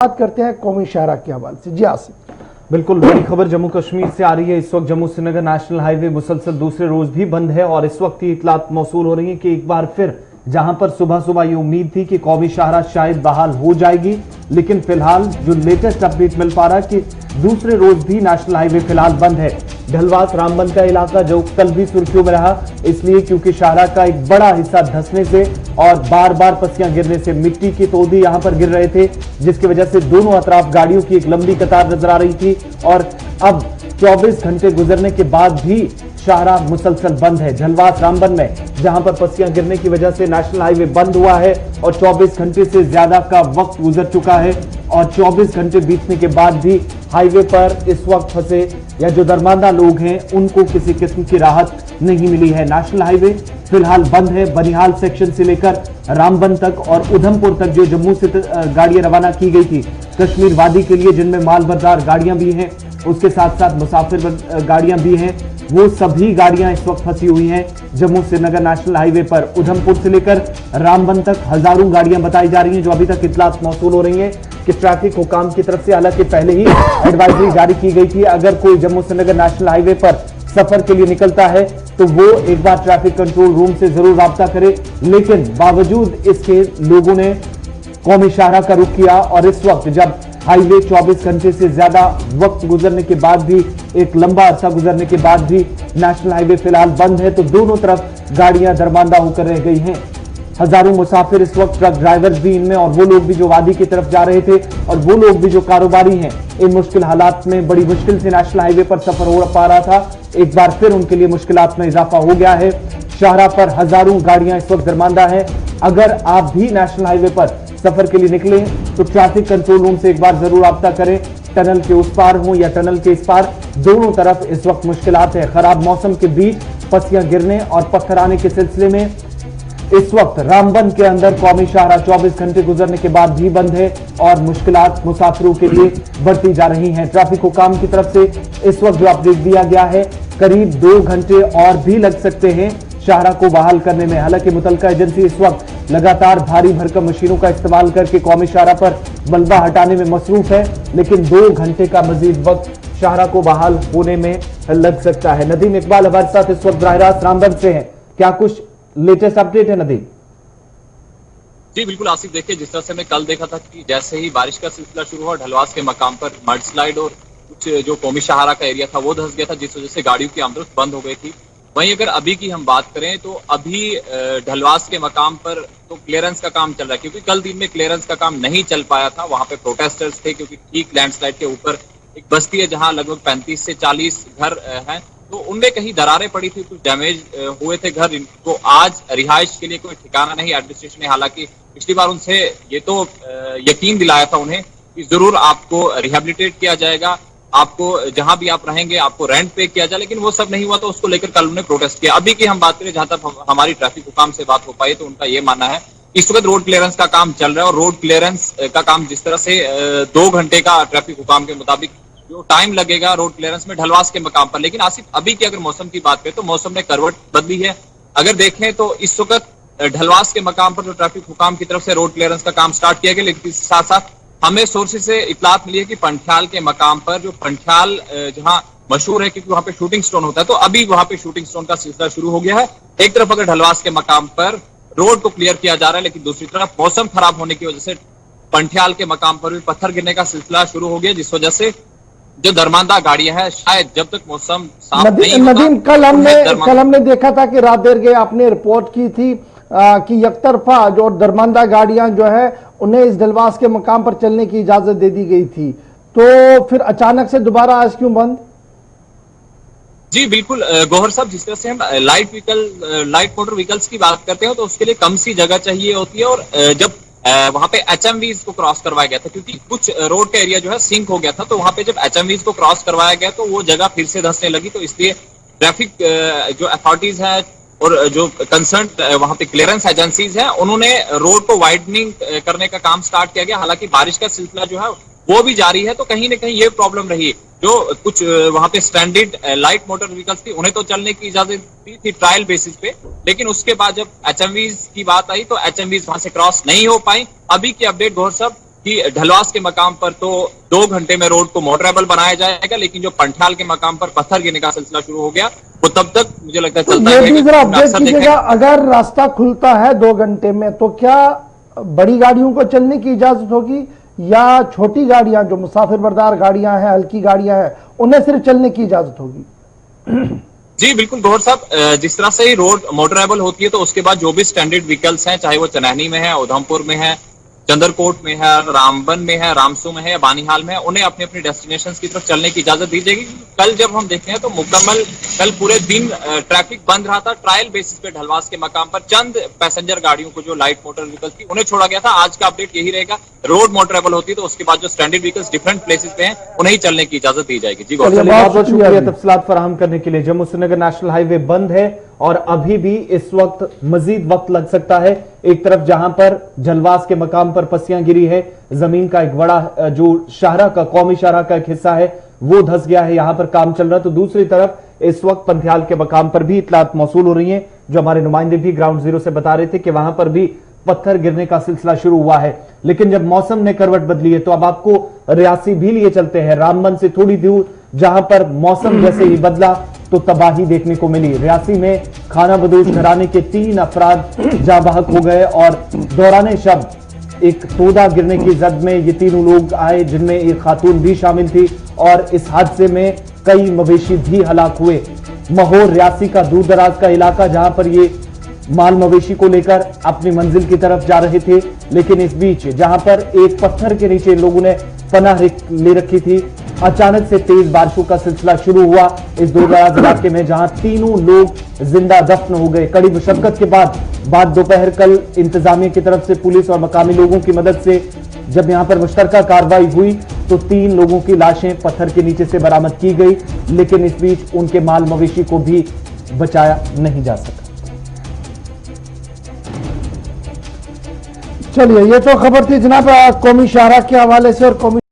बात करते हैं कौमी शाहरा के हवाले से। जी आसिफ। बिल्कुल बड़ी खबर जम्मू कश्मीर से आ रही है। इस वक्त जम्मू श्रीनगर नेशनल हाईवे मुसलसल दूसरे रोज भी बंद है और इस वक्त ये इतलात मौसूल हो रही है कि एक बार फिर जहां पर सुबह सुबह ये उम्मीद थी कि कौमी शाहरा शायद बहाल हो जाएगी, लेकिन फिलहाल जो लेटेस्ट अपडेट मिल पा रहा है कि दूसरे रोज भी नेशनल हाईवे फिलहाल बंद है। ढलवास रामबन का इलाका जो कल भी सुर्खियों में रहा, इसलिए क्योंकि शाहरा का एक बड़ा हिस्सा धंसने से और बार बार पस्सियां गिरने से मिट्टी की तोदी यहां पर गिर रहे थे, जिसकी वजह से दोनों अतराफ गाड़ियों की एक लंबी कतार नजर आ रही थी। और अब 24 घंटे गुजरने के बाद भी शाहरा मुसलसल बंद है। ढलवास रामबन में जहां पर पस्सियां गिरने की वजह से नेशनल हाईवे बंद हुआ है और 24 घंटे से ज्यादा का वक्त गुजर चुका है और 24 घंटे बीतने के बाद भी हाईवे पर इस वक्त फंसे या जो दरमांदा लोग हैं उनको किसी किस्म की राहत नहीं मिली है। नेशनल हाईवे फिलहाल बंद है। बनिहाल सेक्शन से लेकर रामबन तक और उधमपुर तक जो जम्मू से गाड़ियां रवाना की गई थी कश्मीर वादी के लिए, जिनमें मालबरदार गाड़ियां भी हैं, उसके साथ साथ मुसाफिर गाड़ियां भी हैं, वो सभी गाड़ियां इस वक्त फंसी हुई हैं जम्मू श्रीनगर नेशनल हाईवे पर। उधमपुर से लेकर रामबन तक हजारों गाड़ियां बताई जा रही हैं जो अभी तक इतलात मौसूल हो रही हैं कि ट्रैफिक हुकाम की तरफ से हालांकि पहले ही एडवाइजरी जारी की गई थी, अगर कोई जम्मू श्रीनगर नेशनल हाईवे पर सफर के लिए निकलता है तो वो एक बार ट्रैफिक कंट्रोल रूम से जरूर राब्ता करे। लेकिन बावजूद इसके लोगों ने कौमी शाहरा का रुख किया और इस वक्त जब हाईवे 24 घंटे से ज्यादा वक्त गुजरने के बाद भी, एक लंबा अरसा गुजरने के बाद भी नेशनल हाईवे फिलहाल बंद है, तो दोनों तरफ गाड़ियां दरमांदा होकर रह गई हैं। हजारों मुसाफिर इस वक्त, ट्रक ड्राइवर्स भी इनमें और वो लोग भी जो वादी की तरफ जा रहे थे और वो लोग भी जो कारोबारी हैं, इन मुश्किल हालात में बड़ी मुश्किल से नेशनल हाईवे पर सफर हो पा रहा था, एक बार फिर उनके लिए मुश्किलात में इजाफा हो गया है। शाहरा पर हजारों गाड़ियां इस वक्त दरमांदा हैं। अगर आप भी नेशनल हाईवे पर सफर के लिए निकले तो ट्रैफिक कंट्रोल रूम से एक बार जरूर राब्ता करें। टनल के उस पार हो या टनल के इस पार, दोनों तरफ इस वक्त मुश्किलात है। खराब मौसम के बीच पस्सियां गिरने और पत्थर आने के सिलसिले में इस वक्त रामबन के अंदर कौमी शाहरा 24 घंटे गुजरने के बाद भी बंद है और मुश्किलात मुसाफिरों के लिए बढ़ती जा रही हैं। ट्रैफिक हुकाम की तरफ से इस वक्त जो अपडेट दिया गया है, करीब 2 घंटे और भी लग सकते हैं शाहरा को बहाल करने में। हालांकि मुतल्लिका एजेंसी इस वक्त लगातार भारी भरकम मशीनों का इस्तेमाल करके कौमी शाहरा पर मलबा हटाने में मसरूफ है, लेकिन 2 घंटे का मजीद वक्त शाहरा को बहाल होने में लग सकता है। नदीम इकबाल हमारे साथ इस वक्त बराह रास्त रामबन से हैं, क्या कुछ लेटेस्ट अपडेट है नदीम? जी बिल्कुल आसिफ, देखिए जिस तरह से मैं कल देखा था कि जैसे ही बारिश का सिलसिला शुरू हुआ, ढलवास के मकाम पर मड स्लाइड और कुछ जो कौमी शाहरा का एरिया था वो धंस गया था, जिस वजह से गाड़ियों की आमद बंद हो गई थी। वहीं अगर अभी की हम बात करें तो अभी ढलवास के मकाम पर तो क्लियरेंस का काम चल रहा है, क्योंकि कल दिन में क्लियरेंस का काम नहीं चल पाया था। वहां पे प्रोटेस्टर्स थे क्योंकि ठीक लैंडस्लाइड के ऊपर एक बस्ती है जहां लगभग 35 से 40 घर हैं, तो उनमें कहीं दरारें पड़ी थी, कुछ डैमेज हुए थे घर। इनको आज रिहाइश के लिए कोई ठिकाना नहीं एडमिनिस्ट्रेशन ने। हालांकि पिछली बार उनसे ये तो यकीन दिलाया था उन्हें कि जरूर आपको रिहेबिलिटेट किया जाएगा, आपको जहां भी आप रहेंगे आपको रेंट पे किया जाए, लेकिन वो सब नहीं हुआ, तो उसको लेकर कल उन्होंने प्रोटेस्ट किया। अभी की हम बात करें, जहां तक हमारी ट्रैफिक हुकाम से बात हो पाई, तो उनका ये मानना है इस वक्त रोड क्लियरेंस का काम चल रहा है और रोड क्लियरेंस का काम जिस तरह से 2 घंटे का ट्रैफिक हुकाम के मुताबिक जो टाइम लगेगा रोड क्लियरेंस में ढलवास के मकाम पर। लेकिन आसिफ, अभी की अगर मौसम की बात करें तो मौसम ने करवट बदली है। अगर देखें तो इस वक्त ढलवास के मकाम पर जो ट्रैफिक हुकाम की तरफ से रोड क्लियरेंस का काम स्टार्ट किया गया, लेकिन इसके साथ साथ हमें सोर्सेज से इतलात मिली है कि पंठ्याल के मकाम पर, जो पंठ्याल जहां मशहूर है क्योंकि वहां पे शूटिंग स्टोन होता है, तो अभी वहां पे शूटिंग स्टोन का सिलसिला शुरू हो गया है। एक तरफ अगर ढलवास के मकाम पर रोड को क्लियर किया जा रहा है, लेकिन दूसरी तरफ मौसम खराब होने की वजह से पंठ्याल के मकाम पर भी पत्थर गिरने का सिलसिला शुरू हो गया, जिस वजह से जो दरमांदा गाड़ियां हैं शायद जब तक मौसम साफ नहीं होगा। नदीम, कल हमने देखा था कि रात देर के आपने रिपोर्ट की थी कि यकतरफा जो दरमांदा गाड़ियां जो है उन्हें इस ढलवास के मकाम पर चलने की इजाजत दे दी गई थी, तो फिर अचानक से दोबारा आज क्यों बंद? जी बिल्कुल गौहर साहब, जिस तरह से हम लाइट मोटर व्हीकल्स की बात करते हैं तो उसके लिए कम सी जगह चाहिए होती है, और जब वहां पे एचएमवीज को क्रॉस करवाया गया था, क्योंकि कुछ रोड का एरिया जो है सिंक हो गया था, तो वहां पे जब एचएमवीज को क्रॉस करवाया गया तो वो जगह फिर से धंसने लगी, तो इसलिए ट्रैफिक जो अथॉरिटीज है और जो कंसर्न वहां पे क्लियरेंस एजेंसीज हैं, उन्होंने रोड को वाइडनिंग करने का काम स्टार्ट किया गया। हालांकि बारिश का सिलसिला जो है वो भी जारी है, तो कहीं ना कहीं ये प्रॉब्लम रही। जो कुछ वहां पे स्टैंडर्ड लाइट मोटर व्हीकल्स थी उन्हें तो चलने की इजाजत दी थी ट्रायल बेसिस पे, लेकिन उसके बाद जब एचएमवीज की बात आई तो एचएमवीज वहां से क्रॉस नहीं हो पाई। अभी की अपडेट गौर साहब कि ढलवास के मकाम पर तो 2 घंटे में रोड को मोटरेबल बनाया जाएगा, लेकिन जो पंठाल के मकाम पर पत्थर गिरने का सिलसिला शुरू हो गया वो तब तक मुझे लगता है चलता ये भी जरा रहेगा। अपडेट अक्सर कीजिएगा, अगर रास्ता खुलता है 2 घंटे में तो क्या बड़ी गाड़ियों को चलने की इजाजत होगी या छोटी गाड़ियां जो मुसाफिर बरदार गाड़ियां हैं, हल्की गाड़ियां हैं, उन्हें सिर्फ चलने की इजाजत होगी? जी बिल्कुल गौर साहब, जिस तरह से ही रोड मोटरेबल होती है तो उसके बाद जो भी स्टैंडर्ड व्हीकल्स हैं, चाहे वो चनहनी में है, उधमपुर में है, चंद्रकोट में है, रामबन में है, रामसू में है या बानीहाल में है, उन्हें अपने अपने डेस्टिनेशन की तरफ चलने की इजाजत दी जाएगी। कल जब हम देखते हैं तो मुकम्मल कल पूरे दिन ट्रैफिक बंद रहा था। ट्रायल बेसिस पे ढलवास के मकाम पर चंद पैसेंजर गाड़ियों को जो लाइट मोटर व्हीकल्स थी उन्हें छोड़ा गया था। आज का अपडेट यही रहेगा, रोड मोटरेबल होती है तो उसके बाद जो स्टैंडर्ड व्हीकल्स डिफरेंट प्लेसेस पे हैं उन्हें ही चलने की इजाजत दी जाएगी। जी गौरव। चलिए, बहुत बहुत शुक्रिया तफसीलात फराहम करने के लिए। जम्मू श्रीनगर नेशनल हाईवे बंद है और अभी भी इस वक्त मजीद वक्त लग सकता है। एक तरफ जहां पर ढलवास के मकाम पर पस्सियां गिरी है, जमीन का एक बड़ा जो शाहरा का कौमी शाहरा का एक हिस्सा है वो धंस गया है, यहां पर काम चल रहा है। तो दूसरी तरफ इस वक्त पंथियाल के मकाम पर भी इतलात मौसूल हो रही है, जो हमारे नुमाइंदे भी ग्राउंड जीरो से बता रहे थे कि वहां पर भी पत्थर गिरने का सिलसिला शुरू हुआ है। लेकिन जब मौसम ने करवट बदली है तो अब आपको रियासी भी लिए चलते हैं, रामबन से थोड़ी दूर, जहां पर मौसम जैसे ही बदला तो तबाही देखने को मिली। रियासी में खाना बदोश घराने के 3 अफराद जाँ बहक हो गए और दौराने शब एक तोदा गिरने की जद में ये तीनों लोग आए, जिनमें एक खातून भी शामिल थी और इस हादसे में कई मवेशी भी हलाक हुए। महोर रियासी का दूर दराज का इलाका, जहां पर ये माल मवेशी को लेकर अपनी मंजिल की तरफ जा रहे थे, लेकिन इस बीच जहां पर एक पत्थर के नीचे लोगों ने पनाह ले रखी थी, अचानक से तेज बारिशों का सिलसिला शुरू हुआ इस दूर दराज इलाके में, जहां तीनों लोग जिंदा दफन हो गए। कड़ी मुशक्कत के बाद दोपहर कल इंतजामिया की तरफ से पुलिस और मकामी लोगों की मदद से जब यहां पर मुश्तरका कार्रवाई हुई तो 3 लोगों की लाशें पत्थर के नीचे से बरामद की गई, लेकिन इस बीच उनके माल मवेशी को भी बचाया नहीं जा सका। चलिए, ये तो खबर थी जनाब कौमी शाहरा के हवाले से और कौमी